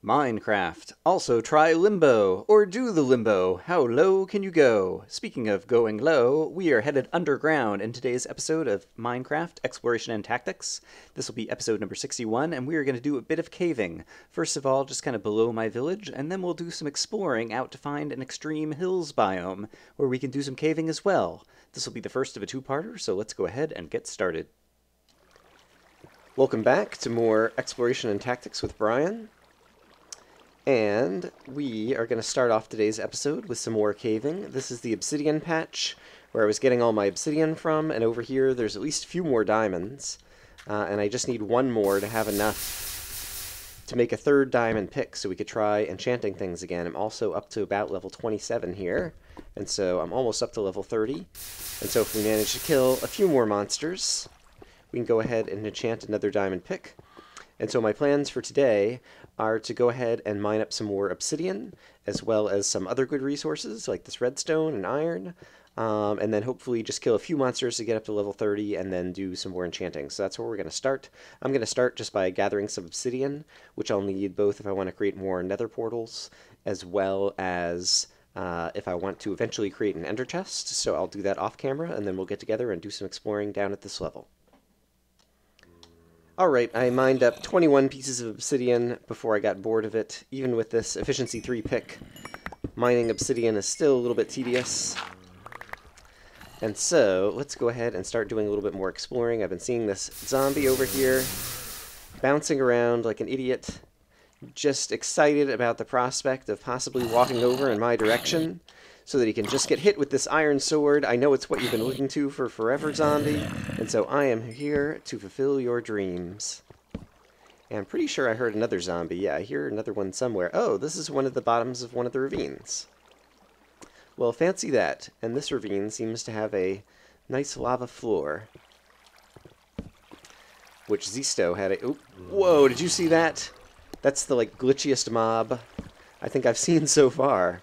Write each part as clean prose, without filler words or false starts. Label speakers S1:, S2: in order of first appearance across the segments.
S1: Minecraft. Also try Limbo, or do the Limbo. How low can you go? Speaking of going low, we are headed underground in today's episode of Minecraft Exploration and Tactics. This will be episode number 61, and we are going to do a bit of caving. First of all, just kind of below my village, and then we'll do some exploring out to find an extreme hills biome, where we can do some caving as well. This will be the first of a two-parter, so let's go ahead and get started. Welcome back to more Exploration and Tactics with Brian. And we are going to start off today's episode with some more caving. This is the obsidian patch, where I was getting all my obsidian from, and over here there's at least a few more diamonds. And I just need one more to have enough to make a third diamond pick, so we could try enchanting things again. I'm also up to about level 27 here, and so I'm almost up to level 30. And so if we manage to kill a few more monsters, we can go ahead and enchant another diamond pick. And so my plans for today are to go ahead and mine up some more obsidian, as well as some other good resources, like this redstone and iron, and then hopefully just kill a few monsters to get up to level 30, and then do some more enchanting. So that's where we're going to start. I'm going to start just by gathering some obsidian, which I'll need both if I want to create more nether portals, as well as if I want to eventually create an ender chest. So I'll do that off camera, and then we'll get together and do some exploring down at this level. Alright, I mined up 21 pieces of obsidian before I got bored of it. Even with this efficiency 3 pick, mining obsidian is still a little bit tedious. And so, let's go ahead and start doing a little bit more exploring. I've been seeing this zombie over here, bouncing around like an idiot, just excited about the prospect of possibly walking over in my direction, so that he can just get hit with this iron sword. I know it's what you've been looking to for forever, zombie, and so I am here to fulfill your dreams. And I'm pretty sure I heard another zombie. Yeah, I hear another one somewhere. Oh, this is one of the bottoms of one of the ravines. Well, fancy that. And this ravine seems to have a nice lava floor, which Zisto had a... Oh, whoa, did you see that? That's the, glitchiest mob I think I've seen so far.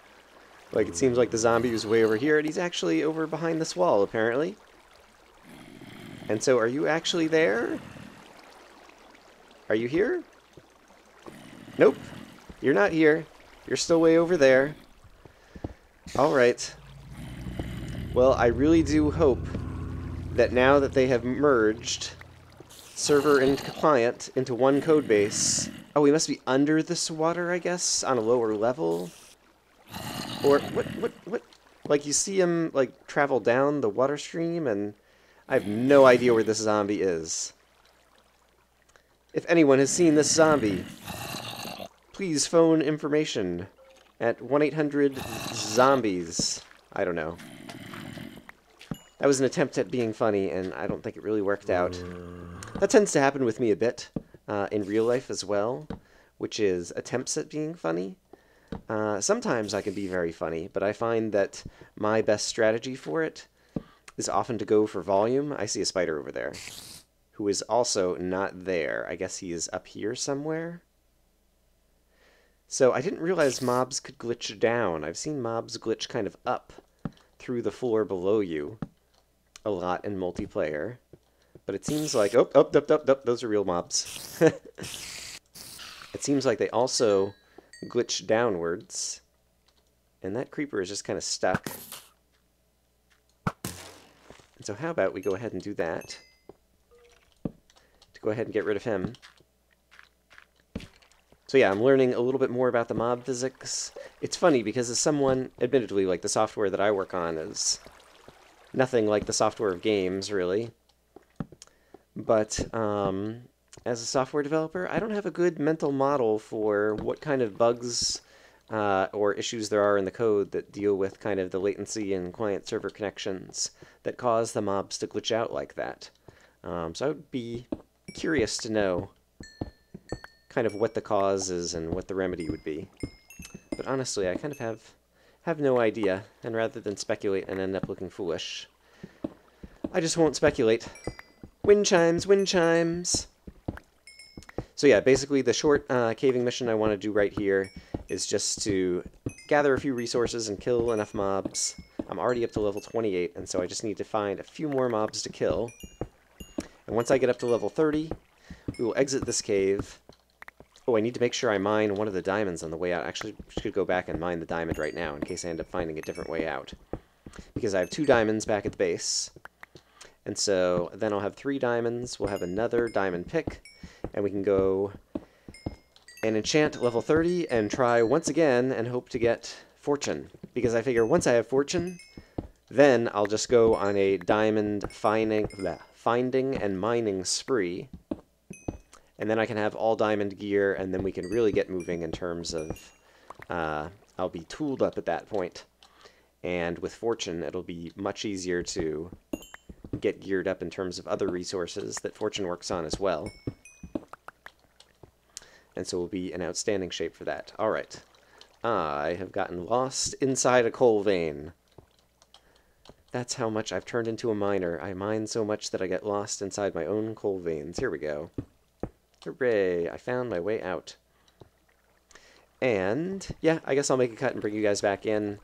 S1: It seems like the zombie was way over here, and he's actually over behind this wall, apparently. And so, are you actually there? Are you here? Nope. You're not here. You're still way over there. Alright. Well, I really do hope that now that they have merged server and client into one codebase... Oh, we must be under this water, I guess, on a lower level? Or, what? Like, you see him, travel down the water stream, and I have no idea where this zombie is. If anyone has seen this zombie, please phone information at 1-800-ZOMBIES. I don't know. That was an attempt at being funny, and I don't think it really worked out. That tends to happen with me a bit, in real life as well, which is attempts at being funny. Sometimes I can be very funny, but I find that my best strategy for it is often to go for volume. I see a spider over there, who is also not there. I guess he is up here somewhere. So I didn't realize mobs could glitch down. I've seen mobs glitch kind of up through the floor below you a lot in multiplayer. But it seems like... Oh, those are real mobs. It seems like they also... glitch downwards, and that creeper is just kind of stuck. And so how about we go ahead and do that, to go ahead and get rid of him. So yeah, I'm learning a little bit more about the mob physics. It's funny because as someone, admittedly, the software that I work on is nothing like the software of games, really. But, as a software developer, I don't have a good mental model for what kind of bugs or issues there are in the code that deal with kind of the latency and client-server connections that cause the mobs to glitch out like that. So I would be curious to know kind of what the cause is and what the remedy would be. But honestly, I kind of have no idea, and rather than speculate and end up looking foolish, I just won't speculate. Wind chimes, wind chimes! So yeah, basically the short caving mission I want to do right here is just to gather a few resources and kill enough mobs. I'm already up to level 28, and so I just need to find a few more mobs to kill. And once I get up to level 30, we will exit this cave, Oh, I need to make sure I mine one of the diamonds on the way out. Actually, I should go back and mine the diamond right now in case I end up finding a different way out. Because I have 2 diamonds back at the base. And so then I'll have 3 diamonds. We'll have another diamond pick. And we can go and enchant level 30 and try once again and hope to get fortune. Because I figure once I have fortune, then I'll just go on a diamond finding and mining spree. And then I can have all diamond gear, and then we can really get moving in terms of, I'll be tooled up at that point. And with fortune, it'll be much easier to get geared up in terms of other resources that fortune works on as well. And so we'll be in outstanding shape for that. All right. I have gotten lost inside a coal vein. That's how much I've turned into a miner. I mine so much that I get lost inside my own coal veins. Here we go. Hooray! I found my way out. And, yeah, I guess I'll make a cut and bring you guys back in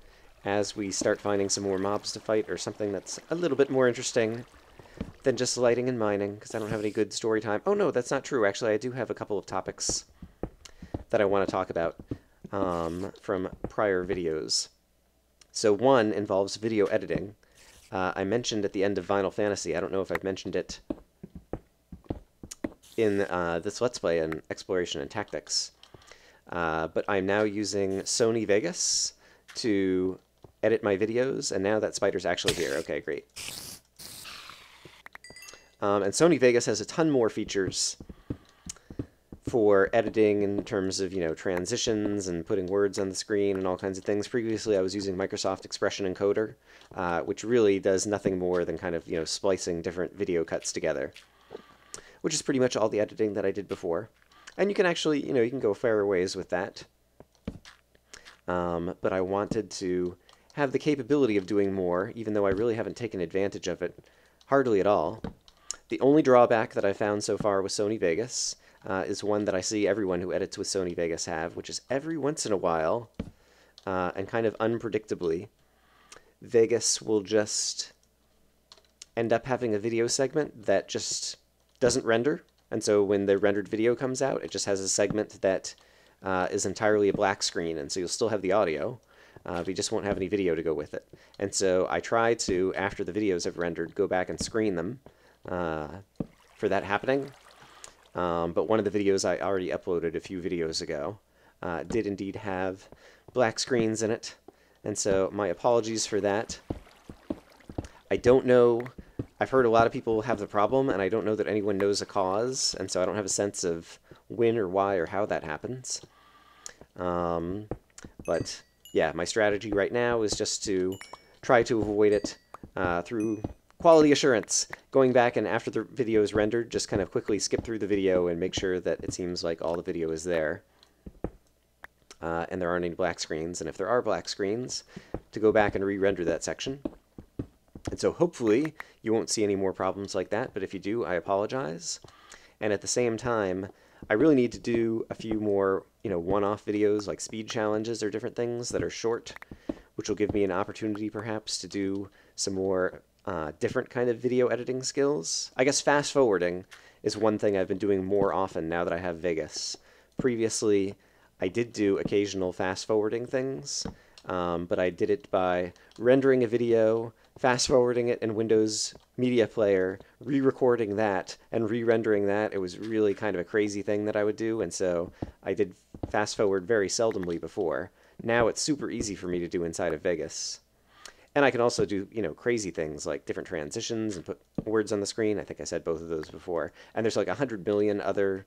S1: as we start finding some more mobs to fight, or something that's a little bit more interesting than just lighting and mining, because I don't have any good story time. Oh, no, that's not true. Actually, I do have a couple of topics that I want to talk about from prior videos. So one involves video editing. I mentioned at the end of Vinyl Fantasy, I don't know if I've mentioned it in this Let's Play in Exploration and Tactics. But I'm now using Sony Vegas to edit my videos, and now that spider's actually here. Okay, great. And Sony Vegas has a ton more features for editing in terms of, you know, transitions and putting words on the screen and all kinds of things. Previously, I was using Microsoft Expression Encoder, which really does nothing more than kind of, you know, splicing different video cuts together, which is pretty much all the editing that I did before. And you can actually, you know, you can go fair ways with that. But I wanted to have the capability of doing more, even though I really haven't taken advantage of it hardly at all. The only drawback that I found so far with Sony Vegas is one that I see everyone who edits with Sony Vegas have, which is every once in a while, and kind of unpredictably, Vegas will just end up having a video segment that just doesn't render. And so when the rendered video comes out, it just has a segment that is entirely a black screen, and so you'll still have the audio, but you just won't have any video to go with it. And so I try to, after the videos have rendered, go back and screen them for that happening. But one of the videos I already uploaded a few videos ago did indeed have black screens in it, and so my apologies for that. I don't know, I've heard a lot of people have the problem, and I don't know that anyone knows a cause, and so I don't have a sense of when or why or how that happens. But yeah, my strategy right now is just to try to avoid it through quality assurance. Going back and after the video is rendered, just kind of quickly skip through the video and make sure that it seems like all the video is there. And there aren't any black screens, and if there are black screens, to go back and re-render that section. And so hopefully you won't see any more problems like that, but if you do, I apologize. And at the same time, I really need to do a few more, you know, one-off videos like speed challenges or different things that are short, which will give me an opportunity perhaps to do some more different kind of video editing skills. I guess fast forwarding is one thing I've been doing more often now that I have Vegas. Previously, I did do occasional fast forwarding things, but I did it by rendering a video, fast forwarding it in Windows Media Player, re-recording that, and re-rendering that. It was really kind of a crazy thing that I would do, and so I did fast forward very seldomly before. Now it's super easy for me to do inside of Vegas. And I can also do, you know, crazy things like different transitions and put words on the screen. I think I said both of those before. And there's like 100 million other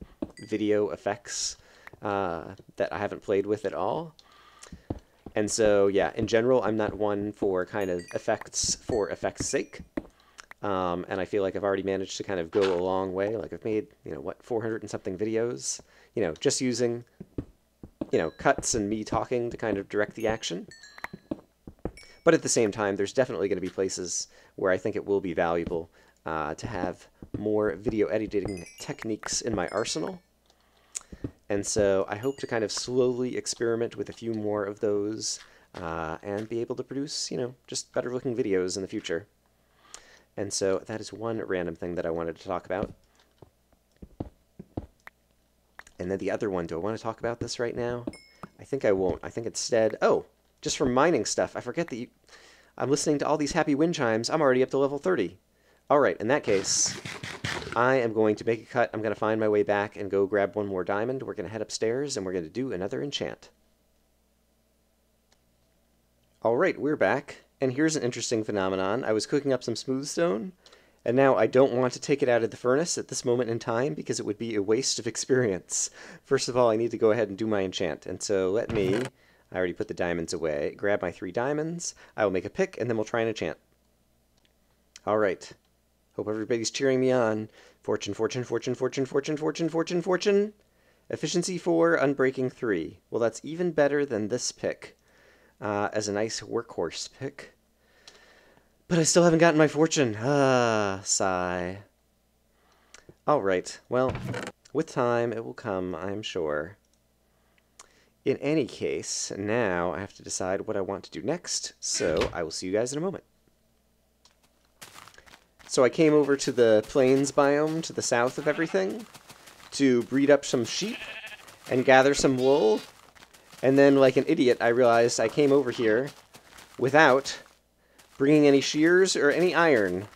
S1: video effects that I haven't played with at all. And so, yeah, in general, I'm not one for kind of effects for effect's sake. And I feel like I've already managed to kind of go a long way. Like I've made, you know, what, 400 and something videos, you know, just using, you know, cuts and me talking to kind of direct the action. But at the same time, there's definitely going to be places where I think it will be valuable to have more video editing techniques in my arsenal. And so I hope to kind of slowly experiment with a few more of those and be able to produce, you know, just better looking videos in the future. And so that is one random thing that I wanted to talk about. And then the other one, do I want to talk about this right now? I think I won't. I think instead... Oh, just from mining stuff. I forget that I'm listening to all these happy wind chimes. I'm already up to level 30. All right, in that case, I am going to make a cut. I'm going to find my way back and go grab one more diamond. We're going to head upstairs, and we're going to do another enchant. All right, we're back. And here's an interesting phenomenon. I was cooking up some smooth stone, and now I don't want to take it out of the furnace at this moment in time because it would be a waste of experience. First of all, I need to go ahead and do my enchant. And so let me, I already put the diamonds away, grab my 3 diamonds. I will make a pick, and then we'll try and enchant. All right. Hope everybody's cheering me on. Fortune, fortune, fortune, fortune, fortune, fortune, fortune, fortune. Efficiency 4, unbreaking 3. Well, that's even better than this pick as a nice workhorse pick. But I still haven't gotten my fortune. Ah, sigh. All right. Well, with time, it will come, I'm sure. In any case, now I have to decide what I want to do next, so I will see you guys in a moment. So I came over to the plains biome to the south of everything to breed up some sheep and gather some wool. And then, like an idiot, I realized I came over here without bringing any shears or any iron,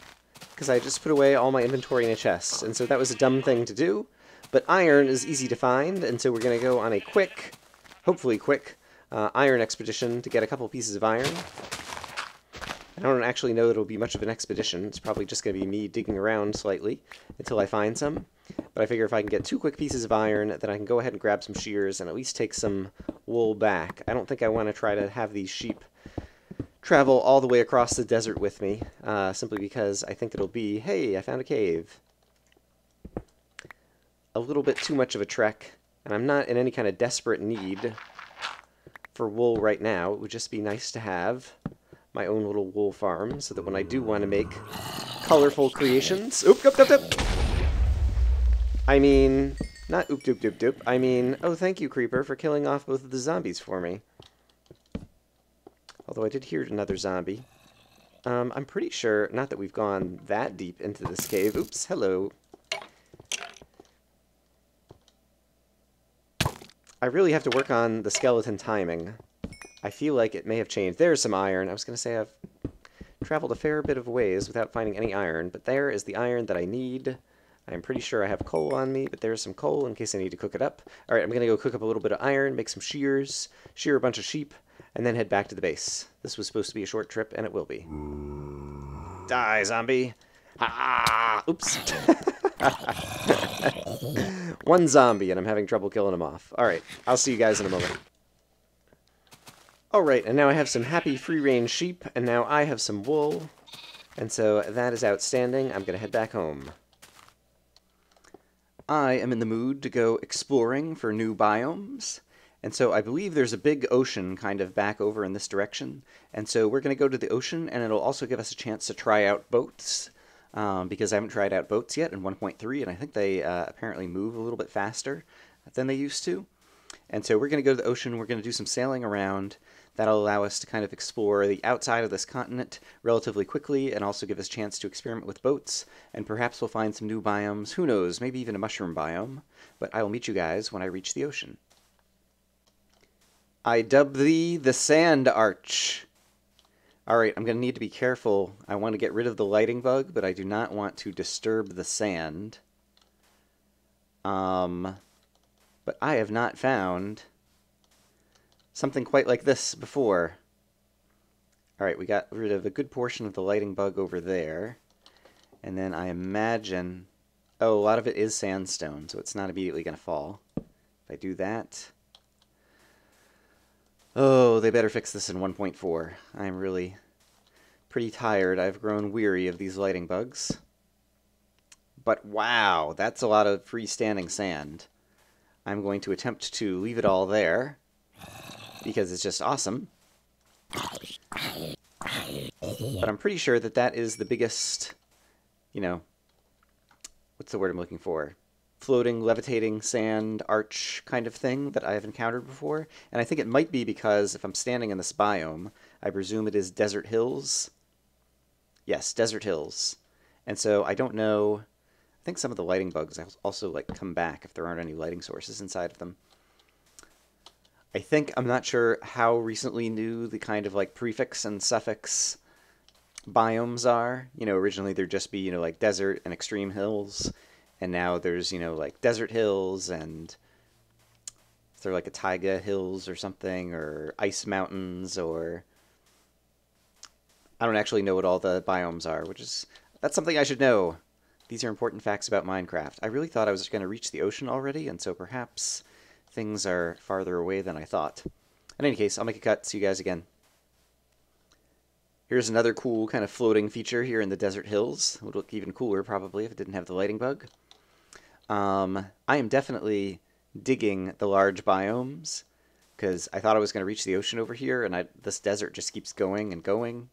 S1: because I just put away all my inventory in a chest. And so that was a dumb thing to do. But iron is easy to find, and so we're going to go on a quick, hopefully quick, iron expedition to get a couple pieces of iron. I don't actually know that it'll be much of an expedition. It's probably just going to be me digging around slightly until I find some. But I figure if I can get 2 quick pieces of iron, then I can go ahead and grab some shears and at least take some wool back. I don't think I want to try to have these sheep travel all the way across the desert with me, simply because I think it'll be, hey, I found a cave. A little bit too much of a trek, and I'm not in any kind of desperate need for wool right now. It would just be nice to have my own little wool farm, so that when I do want to make colorful creations... Oop, doop, doop, doop. I mean, not oop, doop, doop, doop. I mean, oh, thank you, Creeper, for killing off both of the zombies for me. Although I did hear another zombie. I'm pretty sure, not that we've gone that deep into this cave. Oops, hello. I really have to work on the skeleton timing. I feel like it may have changed. There's some iron. I was going to say I've traveled a fair bit of ways without finding any iron, but there is the iron that I need. I'm pretty sure I have coal on me, but there's some coal in case I need to cook it up. All right, I'm going to go cook up a little bit of iron, make some shears, shear a bunch of sheep, and then head back to the base. This was supposed to be a short trip, and it will be. Die, zombie. Ah! Oops. One zombie, and I'm having trouble killing him off. All right, I'll see you guys in a moment. Alright, and now I have some happy free-range sheep, and now I have some wool, and so that is outstanding. I'm going to head back home. I am in the mood to go exploring for new biomes, and so I believe there's a big ocean kind of back over in this direction, and so we're going to go to the ocean, and it'll also give us a chance to try out boats, because I haven't tried out boats yet in 1.3, and I think they apparently move a little bit faster than they used to. And so we're going to go to the ocean, we're going to do some sailing around. That'll allow us to kind of explore the outside of this continent relatively quickly and also give us a chance to experiment with boats. And perhaps we'll find some new biomes. Who knows, maybe even a mushroom biome. But I will meet you guys when I reach the ocean. I dub thee the Sand Arch. Alright, I'm going to need to be careful. I want to get rid of the lighting bug, but I do not want to disturb the sand. But I have not found something quite like this before. Alright, we got rid of a good portion of the lighting bug over there. And then I imagine... Oh, a lot of it is sandstone, so it's not immediately going to fall. If I do that... Oh, they better fix this in 1.4. I'm really pretty tired. I've grown weary of these lighting bugs. But wow, that's a lot of freestanding sand. I'm going to attempt to leave it all there, because it's just awesome. But I'm pretty sure that that is the biggest, you know, what's the word I'm looking for? Floating, levitating sand arch kind of thing that I have encountered before. And I think it might be because if I'm standing in this biome, I presume it is desert hills. Yes, desert hills. And so I don't know, I think some of the lighting bugs also like come back if there aren't any lighting sources inside of them. I'm not sure how recently new the kind of like prefix and suffix biomes are. Originally there'd just be, like desert and extreme hills, and now there's, like desert hills, and is there like a taiga hills or something, or ice mountains, or I don't actually know what all the biomes are, that's something I should know. These are important facts about Minecraft. I really thought I was going to reach the ocean already, and so perhaps things are farther away than I thought. In any case, I'll make a cut. See you guys again. Here's another cool kind of floating feature here in the desert hills. It would look even cooler probably if it didn't have the lighting bug. I am definitely digging the large biomes, because I thought I was going to reach the ocean over here, and this desert just keeps going and going.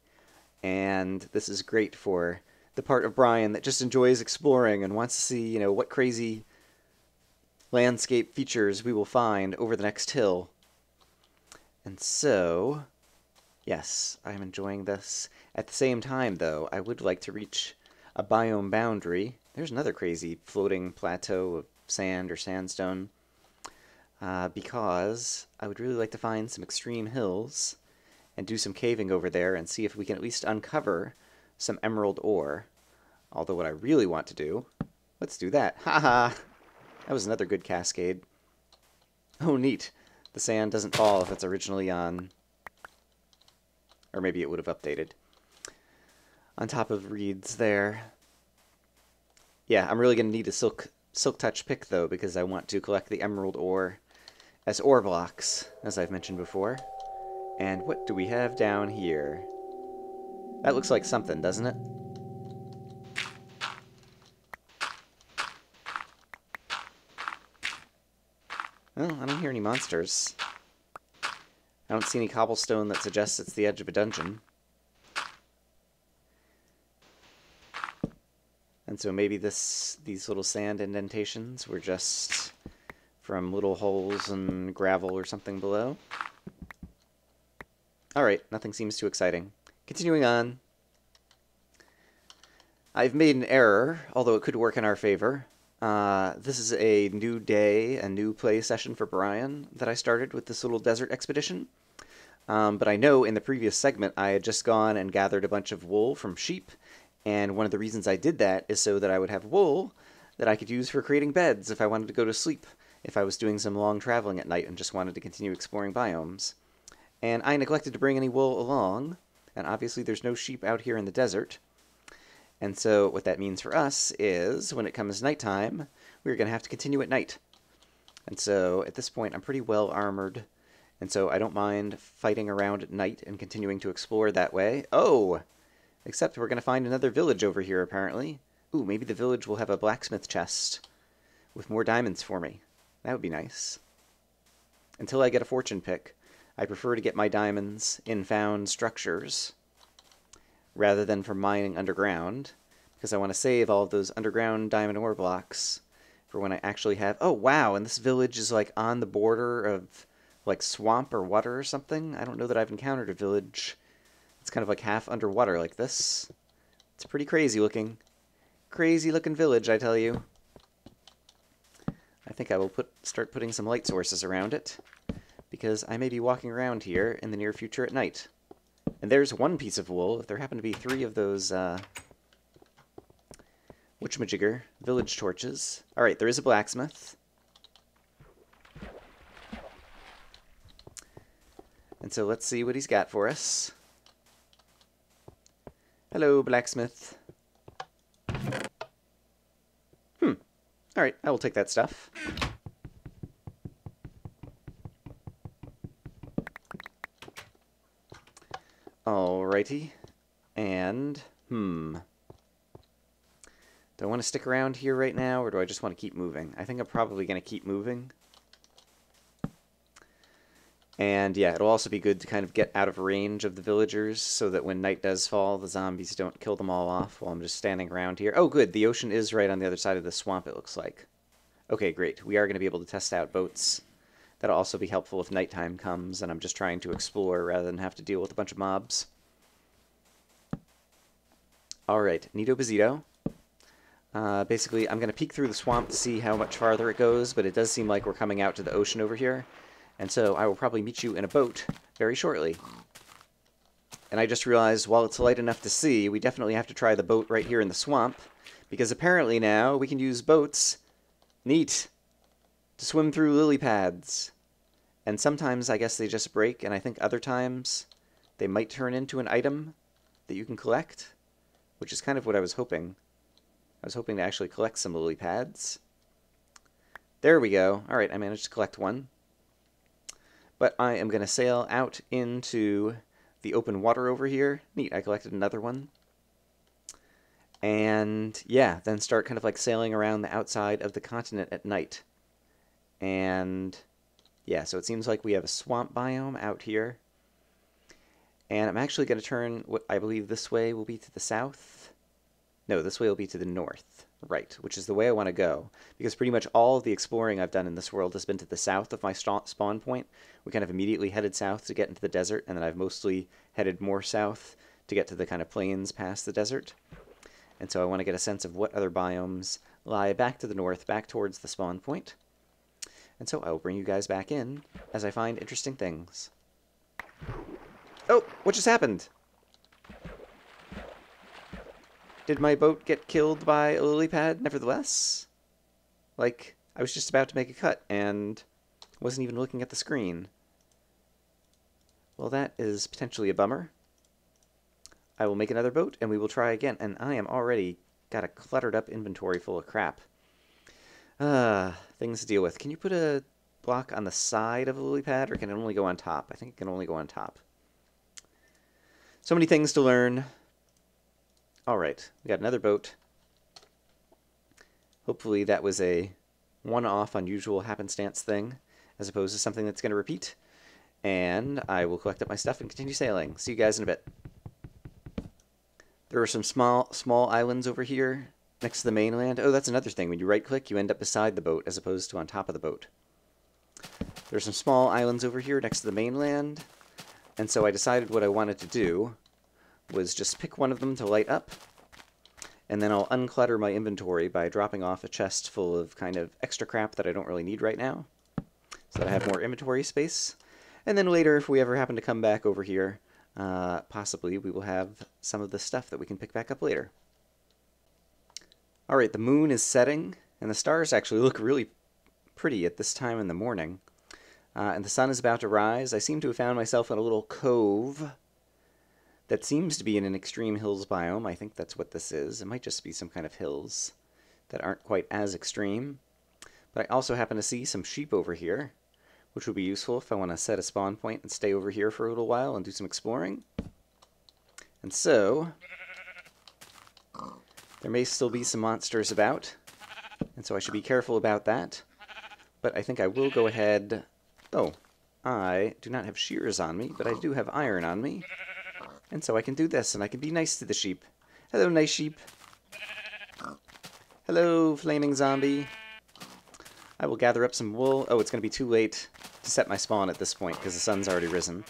S1: And this is great for the part of Brian that just enjoys exploring and wants to see, what crazy landscape features we will find over the next hill. And so, yes, I am enjoying this. At the same time, though, I would like to reach a biome boundary. There's another crazy floating plateau of sand or sandstone. Because I would really like to find some extreme hills and do some caving over there and see if we can at least uncover some emerald ore. Although what I really want to do... Let's do that. Haha! That was another good cascade. Oh, neat. The sand doesn't fall if it's originally on... Or maybe it would have updated. On top of reeds there. Yeah, I'm really going to need a silk touch pick, though, because I want to collect the emerald ore as ore blocks, as I've mentioned before. And what do we have down here? That looks like something, doesn't it? Well, I don't hear any monsters. I don't see any cobblestone that suggests it's the edge of a dungeon. And so maybe these little sand indentations were just from little holes and gravel or something below. Alright, nothing seems too exciting. Continuing on. I've made an error, although it could work in our favor. This is a new day, a new play session for Brian that I started with this little desert expedition. But I know in the previous segment I had just gone and gathered a bunch of wool from sheep, and one of the reasons I did that is so that I would have wool that I could use for creating beds if I wanted to go to sleep, if I was doing some long traveling at night and just wanted to continue exploring biomes. And I neglected to bring any wool along, and obviously there's no sheep out here in the desert. And so what that means for us is, when it comes nighttime, we're going to have to continue at night. And so at this point I'm pretty well armored, and so I don't mind fighting around at night and continuing to explore that way. Oh! Except we're going to find another village over here, apparently. Ooh, maybe the village will have a blacksmith chest with more diamonds for me. That would be nice. Until I get a fortune pick, I prefer to get my diamonds in found structures rather than from mining underground, because I want to save all of those underground diamond ore blocks for when I actually have... Oh, wow, and this village is like on the border of like swamp or water or something. I don't know that I've encountered a village it's kind of like half underwater like this. It's pretty crazy looking. Crazy looking village, I tell you. I think I will start putting some light sources around it, because I may be walking around here in the near future at night. And there's one piece of wool. If there happen to be 3 of those, whatchamajigger, village torches. Alright, there is a blacksmith. And so let's see what he's got for us. Hello, blacksmith. Alright, I will take that stuff. Alrighty. And, do I want to stick around here right now, or do I just want to keep moving? I think I'm probably going to keep moving. And yeah, it'll also be good to kind of get out of range of the villagers so that when night does fall, the zombies don't kill them all off while I'm just standing around here. Oh, good. The ocean is right on the other side of the swamp, it looks like. Okay, great. We are going to be able to test out boats. That'll also be helpful if nighttime comes and I'm just trying to explore rather than have to deal with a bunch of mobs. Alright, Nito Bazito. Basically, I'm going to peek through the swamp to see how much farther it goes, but it does seem like we're coming out to the ocean over here. And so I will probably meet you in a boat very shortly. And I just realized, while it's light enough to see, we definitely have to try the boat right here in the swamp, because apparently now we can use boats, neat, to swim through lily pads. And sometimes I guess they just break, and I think other times they might turn into an item that you can collect, which is kind of what I was hoping. I was hoping to actually collect some lily pads. There we go. Alright, I managed to collect one. But I am going to sail out into the open water over here. Neat, I collected another one. And yeah, then start kind of like sailing around the outside of the continent at night. And yeah, so it seems like we have a swamp biome out here. And I'm actually going to turn what I believe this way will be to the south. No, this way will be to the north, right, which is the way I want to go. Because pretty much all of the exploring I've done in this world has been to the south of my spawn point. We kind of immediately headed south to get into the desert, and then I've mostly headed more south to get to the kind of plains past the desert. And so I want to get a sense of what other biomes lie back to the north, back towards the spawn point. And so I will bring you guys back in as I find interesting things. Oh, what just happened? Did my boat get killed by a lily pad nevertheless? Like, I was just about to make a cut and wasn't even looking at the screen. Well, that is potentially a bummer. I will make another boat and we will try again. And I am already got a cluttered up inventory full of crap. Things to deal with. Can you put a block on the side of a lily pad, or can it only go on top? I think it can only go on top. So many things to learn. Alright, we got another boat. Hopefully that was a one-off unusual happenstance thing, as opposed to something that's going to repeat. And I will collect up my stuff and continue sailing. See you guys in a bit. There are some small islands over here next to the mainland. Oh, that's another thing. When you right-click, you end up beside the boat as opposed to on top of the boat. There are some small islands over here next to the mainland, and so I decided what I wanted to do was just pick one of them to light up, and then I'll unclutter my inventory by dropping off a chest full of kind of extra crap that I don't really need right now, so that I have more inventory space. And then later, if we ever happen to come back over here, possibly we will have some of the stuff that we can pick back up later. Alright, the moon is setting, and the stars actually look really pretty at this time in the morning. And the sun is about to rise. I seem to have found myself in a little cove that seems to be in an extreme hills biome. I think that's what this is. It might just be some kind of hills that aren't quite as extreme. But I also happen to see some sheep over here, which would be useful if I want to set a spawn point and stay over here for a little while and do some exploring. And so there may still be some monsters about, and so I should be careful about that. But I think I will go ahead... Oh, I do not have shears on me, but I do have iron on me. And so I can do this, and I can be nice to the sheep. Hello, nice sheep. Hello, flaming zombie. I will gather up some wool. Oh, it's going to be too late to set my spawn at this point, because the sun's already risen.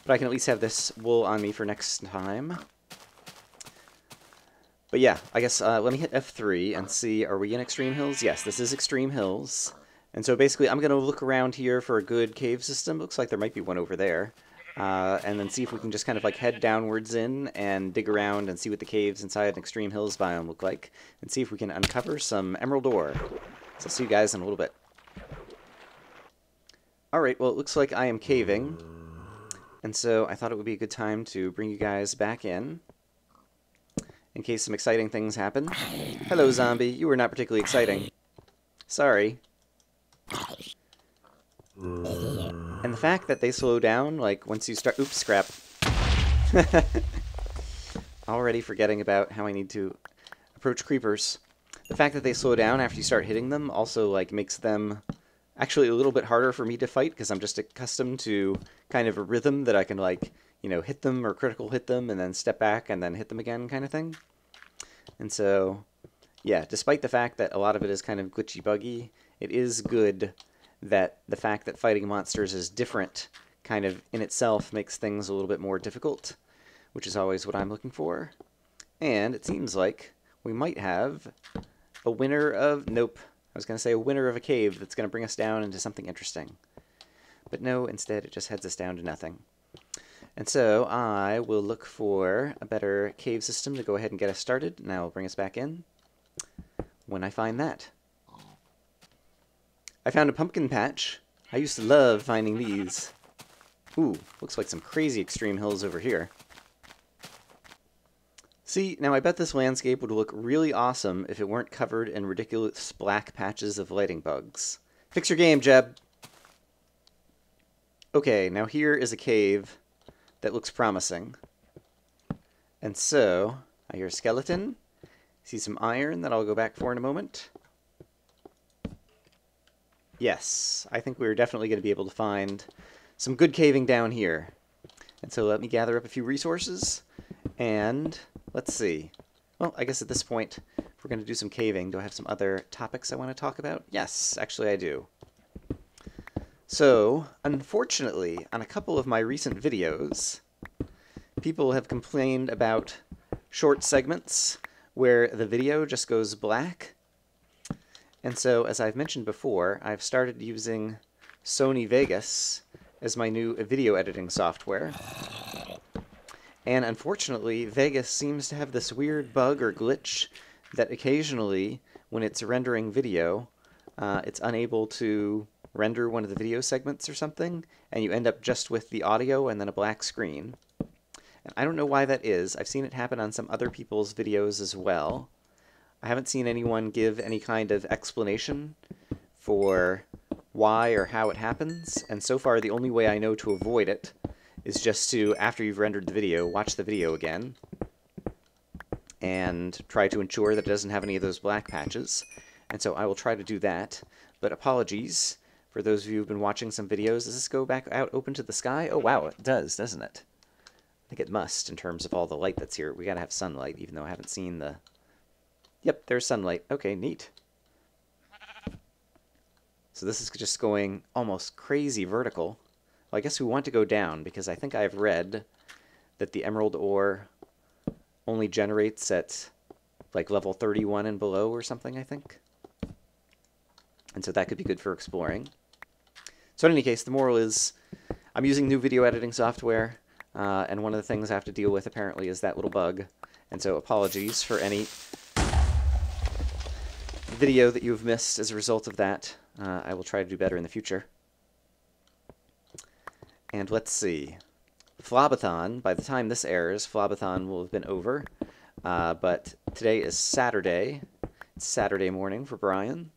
S1: But I can at least have this wool on me for next time. But yeah, I guess let me hit F3 and see, are we in Extreme Hills? Yes, this is Extreme Hills. And so basically I'm going to look around here for a good cave system. Looks like there might be one over there. And then see if we can just kind of like head downwards in and dig around and see what the caves inside an Extreme Hills biome look like. And see if we can uncover some emerald ore. So I'll see you guys in a little bit. Alright, well it looks like I am caving. And so I thought it would be a good time to bring you guys back in case some exciting things happen. Hello, zombie. You were not particularly exciting. Sorry. And the fact that they slow down, like, once you start... Oops, scrap. Already forgetting about how I need to approach creepers. The fact that they slow down after you start hitting them also, like, makes them actually a little bit harder for me to fight, because I'm just accustomed to kind of a rhythm that I can, like, you know, hit them or critical hit them and then step back and then hit them again kind of thing. And so, yeah, despite the fact that a lot of it is kind of glitchy-buggy, it is good that the fact that fighting monsters is different kind of in itself makes things a little bit more difficult, which is always what I'm looking for. And it seems like we might have a winner of... Nope. I was going to say a winner of a cave that's going to bring us down into something interesting. But no, instead it just heads us down to nothing. And so I will look for a better cave system to go ahead and get us started, and I will bring us back in when I find that. I found a pumpkin patch. I used to love finding these. Ooh, looks like some crazy extreme hills over here. See, now I bet this landscape would look really awesome if it weren't covered in ridiculous black patches of lighting bugs. Fix your game, Jeb! Okay, now here is a cave that looks promising. And so, I hear a skeleton, see some iron that I'll go back for in a moment. Yes, I think we're definitely going to be able to find some good caving down here. And so let me gather up a few resources, and let's see. Well, I guess at this point, if we're going to do some caving, do I have some other topics I want to talk about? Yes, actually I do. So, unfortunately, on a couple of my recent videos, people have complained about short segments where the video just goes black. And so, as I've mentioned before, I've started using Sony Vegas as my new video editing software. And unfortunately, Vegas seems to have this weird bug or glitch that occasionally, when it's rendering video, it's unable to render one of the video segments or something, and you end up just with the audio and then a black screen. And I don't know why that is. I've seen it happen on some other people's videos as well. I haven't seen anyone give any kind of explanation for why or how it happens, and so far the only way I know to avoid it is just to, after you've rendered the video, watch the video again and try to ensure that it doesn't have any of those black patches. And so I will try to do that, but apologies for those of you who've been watching some videos. Does this go back out open to the sky? Oh wow, it does, doesn't it? I think it must, in terms of all the light that's here. We gotta have sunlight, even though I haven't seen the... Yep, there's sunlight. Okay, neat. So this is just going almost crazy vertical. Well, I guess we want to go down, because I think I've read that the emerald ore only generates at like level 31 and below or something, I think. And so that could be good for exploring. So in any case, the moral is I'm using new video editing software, and one of the things I have to deal with apparently is that little bug. And so apologies for any video that you've missed as a result of that. I will try to do better in the future. And let's see. Flobathon, by the time this airs, Flobathon will have been over. But today is Saturday. It's Saturday morning for Brian.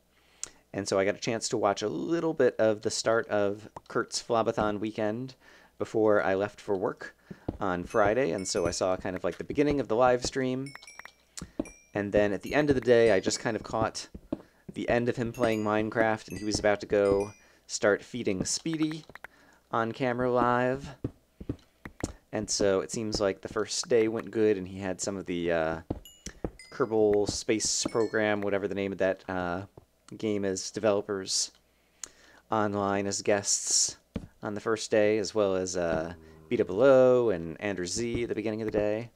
S1: And so I got a chance to watch a little bit of the start of Kurt's Flobathon weekend before I left for work on Friday. And so I saw kind of like the beginning of the live stream. And then at the end of the day, I just kind of caught the end of him playing Minecraft, and he was about to go start feeding Speedy on camera live. And so it seems like the first day went good, and he had some of the Kerbal Space Program, whatever the name of that game is, developers online as guests on the first day, as well as Beta Below and Andrew Z at the beginning of the day.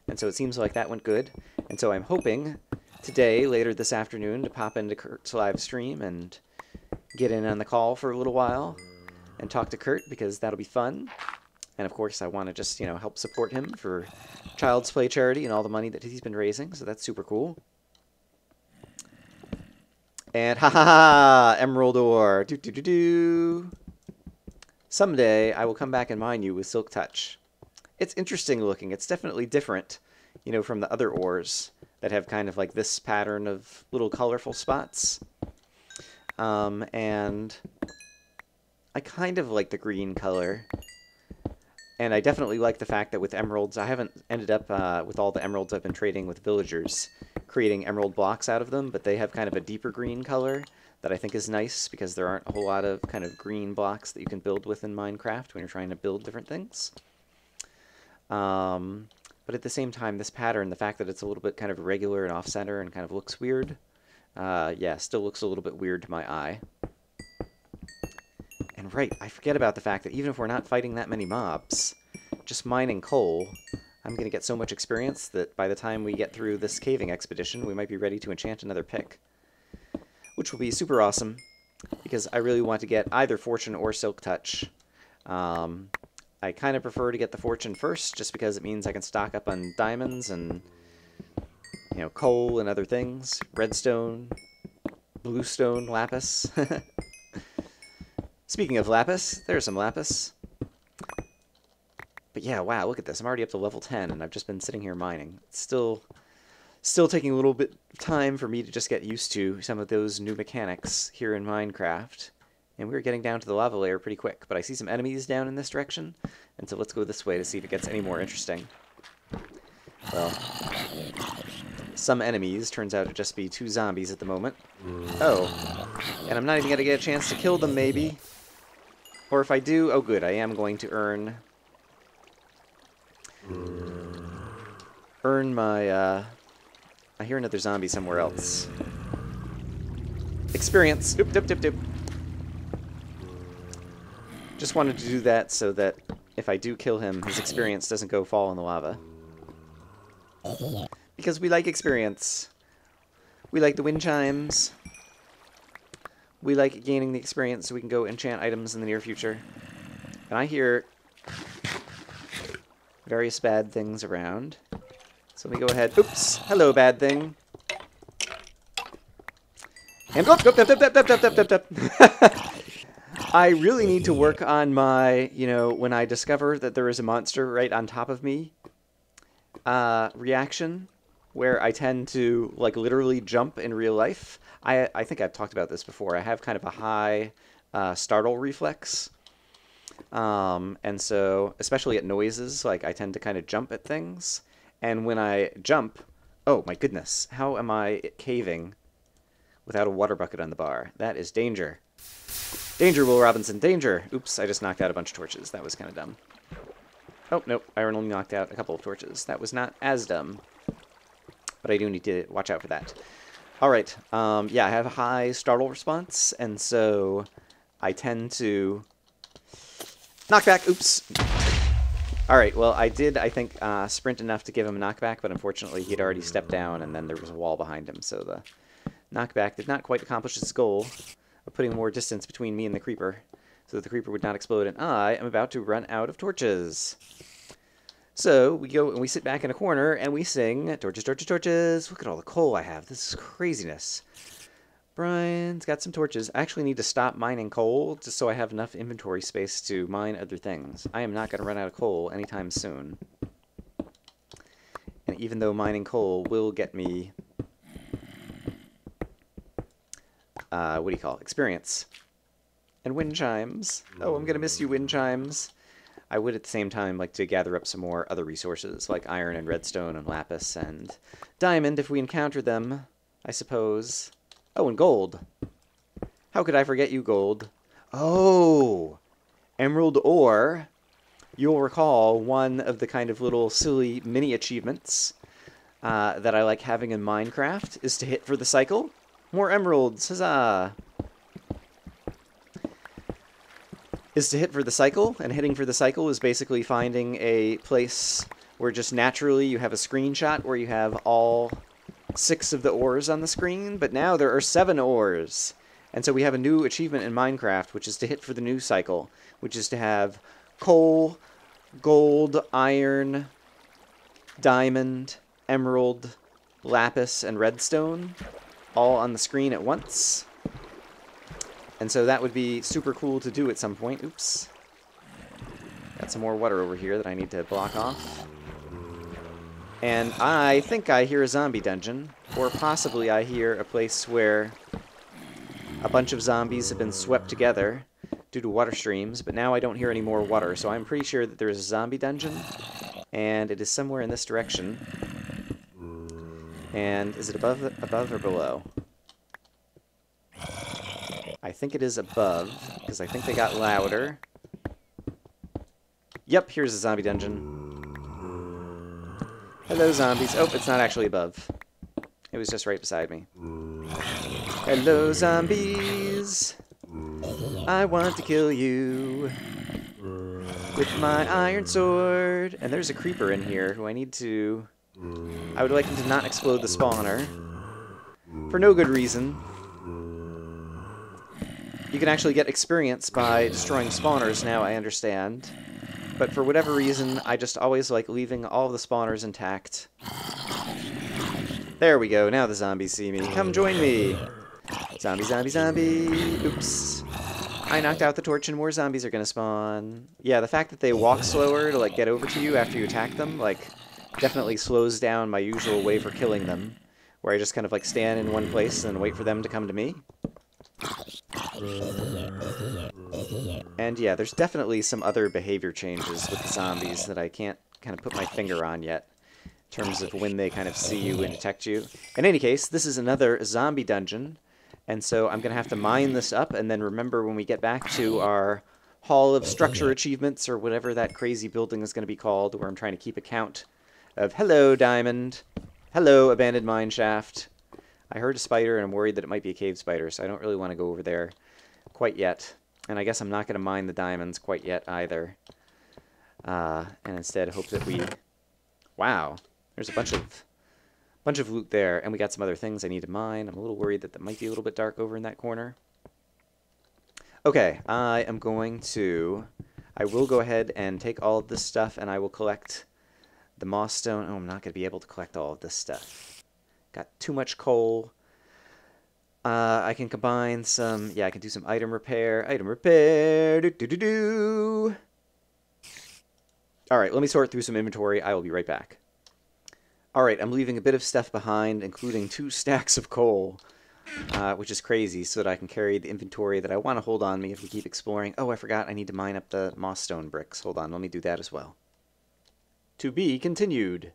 S1: And so it seems like that went good. And so I'm hoping today, later this afternoon, to pop into Kurt's live stream and get in on the call for a little while and talk to Kurt, because that'll be fun. And of course, I want to just, help support him for Child's Play charity and all the money that he's been raising, so that's super cool. And ha, emerald ore. Do. Someday, I will come back and mine you with Silk Touch. It's interesting looking. It's definitely different, from the other ores that have kind of like this pattern of little colorful spots. And I kind of like the green color. And I definitely like the fact that with emeralds, I haven't ended up with all the emeralds I've been trading with villagers, creating emerald blocks out of them, but they have kind of a deeper green color that I think is nice, because there aren't a whole lot of kind of green blocks that you can build with in Minecraft when you're trying to build different things. But at the same time, this pattern, the fact that it's a little bit kind of irregular and off-center and kind of looks weird, yeah, still looks a little bit weird to my eye. And right, I forget about the fact that even if we're not fighting that many mobs, just mining coal, I'm going to get so much experience that by the time we get through this caving expedition, we might be ready to enchant another pick. Which will be super awesome, because I really want to get either Fortune or Silk Touch. I kind of prefer to get the Fortune first, just because it means I can stock up on diamonds and, you know, coal and other things. Redstone, bluestone, lapis. Speaking of lapis, there's some lapis. But yeah, wow, look at this. I'm already up to level 10, and I've just been sitting here mining. It's still taking a little bit of time for me to just get used to some of those new mechanics here in Minecraft. And we're getting down to the lava layer pretty quick. But I see some enemies down in this direction, and so let's go this way to see if it gets any more interesting. Well, some enemies turns out to just be 2 zombies at the moment. Oh, and I'm not even going to get a chance to kill them, maybe. Or if I do, oh good, I am going to earn my, I hear another zombie somewhere else. Experience! Doop, doop, doop, doop. Just wanted to do that so that if I do kill him, his experience doesn't go fall in the lava. Because we like experience. We like the wind chimes. We like gaining the experience so we can go enchant items in the near future. And I hear various bad things around. So let me go ahead. Oops! Hello, bad thing. And I really need to work on my, you know, when I discover that there is a monster right on top of me, reaction, where I tend to, like, literally jump in real life. I think I've talked about this before. I have kind of a high startle reflex. And so, especially at noises, like, I tend to kind of jump at things. And when I jump, oh my goodness, how am I caving without a water bucket on the bar? That is danger. Danger, Will Robinson, danger! Oops, I just knocked out a bunch of torches. That was kind of dumb. Oh, nope, I only knocked out a couple of torches. That was not as dumb. But I do need to watch out for that. Alright, yeah, I have a high startle response, and so I tend to knockback, oops. Alright, well, I did, I think, sprint enough to give him a knockback, but unfortunately he'd already stepped down, and then there was a wall behind him, so the knockback did not quite accomplish its goal of putting more distance between me and the creeper, so that the creeper would not explode, and I am about to run out of torches. So, we go and we sit back in a corner, and we sing, torches, torches, torches. Look at all the coal I have. This is craziness. Brian's got some torches. I actually need to stop mining coal, just so I have enough inventory space to mine other things. I am not going to run out of coal anytime soon. And even though mining coal will get me, what do you call it? Experience. And wind chimes. Oh, I'm going to miss you, wind chimes. I would at the same time like to gather up some more other resources, like iron and redstone and lapis and diamond if we encounter them, I suppose. Oh, and gold. How could I forget you, gold? Oh! Emerald ore. You'll recall one of the kind of little silly mini achievements that I like having in Minecraft is to hit for the cycle. More emeralds, huzzah! Is to hit for the cycle, and hitting for the cycle is basically finding a place where just naturally you have a screenshot where you have all 6 of the ores on the screen, but now there are 7 ores. And so we have a new achievement in Minecraft, which is to hit for the new cycle, which is to have coal, gold, iron, diamond, emerald, lapis, and redstone all on the screen at once. And so that would be super cool to do at some point. Oops. Got some more water over here that I need to block off. And I think I hear a zombie dungeon, or possibly I hear a place where a bunch of zombies have been swept together due to water streams, but now I don't hear any more water, so I'm pretty sure that there is a zombie dungeon, and it is somewhere in this direction. And is it above or below? I think it is above, because I think they got louder. Yep, here's a zombie dungeon. Hello, zombies. Oh, it's not actually above. It was just right beside me. Hello, zombies. I want to kill you. with my iron sword. And there's a creeper in here who I need to... I would like him to not explode the spawner. For no good reason. You can actually get experience by destroying spawners now, I understand. But for whatever reason, I just always like leaving all of the spawners intact. There we go, now the zombies see me. Come join me! Zombie, zombie, zombie! Oops. I knocked out the torch and more zombies are gonna spawn. Yeah, the fact that they walk slower to like get over to you after you attack them, like, definitely slows down my usual way for killing them. Where I just kind of like stand in one place and wait for them to come to me. And yeah, there's definitely some other behavior changes with the zombies that I can't kind of put my finger on yet, in terms of when they kind of see you and detect you. In any case, this is another zombie dungeon, and so I'm going to have to mine this up, and then remember when we get back to our Hall of Structure Achievements, or whatever that crazy building is going to be called, where I'm trying to keep a count of, hello, diamond, hello, abandoned mine shaft. I heard a spider, and I'm worried that it might be a cave spider, so I don't really want to go over there quite yet. And I guess I'm not going to mine the diamonds quite yet either. And instead hope that we... Wow, there's a bunch of loot there, and we got some other things I need to mine. I'm a little worried that might be a little bit dark over in that corner. Okay, I will go ahead and take all of this stuff, and I will collect the moss stone. Oh, I'm not going to be able to collect all of this stuff. Got too much coal. I can combine some... Yeah, I can do some item repair. Item repair! Do-do-do-do! Alright, let me sort through some inventory. I will be right back. Alright, I'm leaving a bit of stuff behind, including 2 stacks of coal, which is crazy, so that I can carry the inventory that I want to hold on me if we keep exploring. Oh, I forgot I need to mine up the moss stone bricks. Hold on, let me do that as well. To be continued.